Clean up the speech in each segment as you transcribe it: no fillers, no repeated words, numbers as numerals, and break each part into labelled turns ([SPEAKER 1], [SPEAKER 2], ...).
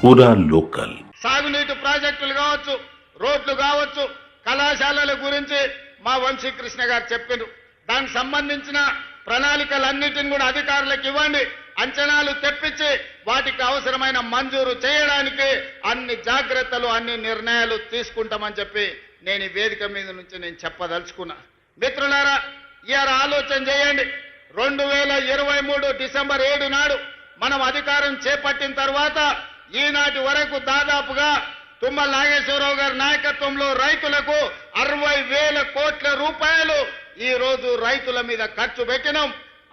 [SPEAKER 1] పూరా లోకల్.
[SPEAKER 2] సాగునీటి ప్రాజెక్టులు కావచ్చు, రోడ్లు కావచ్చు, కళాశాలల గురించి మా వంశీకృష్ణ గారు చెప్పారు. దానికి సంబంధించిన ప్రణాళికలన్నిటిని కూడా అధికారులకు ఇవ్వండి, అంచనాలు తెప్పించి వాటికి అవసరమైన మంజూరు చేయడానికి అన్ని జాగ్రత్తలు, అన్ని నిర్ణయాలు తీసుకుంటామని చెప్పి నేను ఈ వేదిక మీద నుంచి నేను చెప్పదలుచుకున్నా. మిత్రులారా, ఇవాళ ఆలోచన చేయండి. 2023 డిసెంబర్ 7 నాడు మనం అధికారం చేపట్టిన తర్వాత ఈనాటి వరకు దాదాపుగా తుమ్మల నాగేశ్వరరావు గారి నాయకత్వంలో రైతులకు 60,000 కోట్ల రూపాయలు ఈ రోజు రైతుల మీద ఖర్చు పెట్టినాం.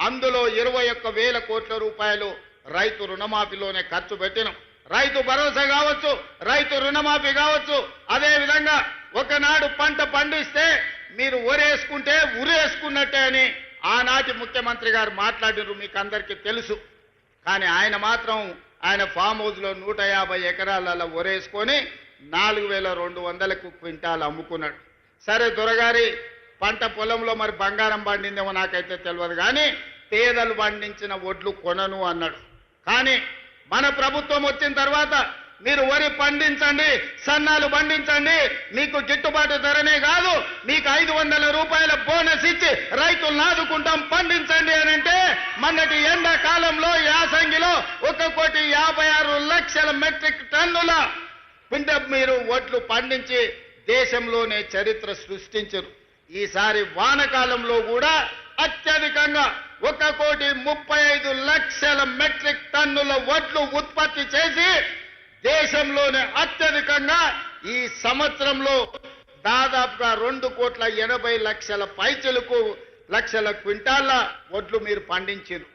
[SPEAKER 2] అందులో 21,000 కోట్ల రూపాయలు రైతు రుణమాఫీలోనే ఖర్చు పెట్టినాం. రైతు భరోసా కావచ్చు, రైతు రుణమాఫీ కావచ్చు. అదే విధంగా ఒకనాడు పంట పండిస్తే మీరు ఒరేసుకుంటే ఉరేసుకున్నట్టే అని ఆనాటి ముఖ్యమంత్రి గారు మాట్లాడినారు, మీకు అందరికీ తెలుసు. కానీ ఆయన మాత్రం ఆయన ఫామ్ హౌస్ లో 150 ఎకరాలలో ఒరేసుకొని 4,200 క్వింటాలు అమ్ముకున్నాడు. సరే, దొరగారి పంట పొలంలో మరి బంగారం పండిందేమో నాకైతే తెలియదు, కానీ పేదలు పండించిన ఒడ్లు కొనను అన్నాడు. కానీ మన ప్రభుత్వం వచ్చిన తర్వాత మీరు వరి పండించండి, సన్నాలు పండించండి, మీకు గిట్టుబాటు ధరనే కాదు, మీకు 500 రూపాయల బోనస్ ఇచ్చి రైతులను ఆదుకుంటాం, పండించండి అని అంటే మొన్నటి ఎండాకాలంలో యాసంగిలో 1,56,00,000 మెట్రిక్ టన్నుల మీరు ఒడ్లు పండించి దేశంలోనే చరిత్ర సృష్టించారు. ఈసారి వానకాలంలో కూడా అత్యధికంగా 1,35,00,000 మెట్రిక్ టన్నుల ఒడ్లు ఉత్పత్తి చేసి దేశంలోనే అత్యధికంగా ఈ సంవత్సరంలో దాదాపుగా 2,80,00,000 పైచలకు లక్షల క్వింటాల ఒడ్లు మీరు పండించారు.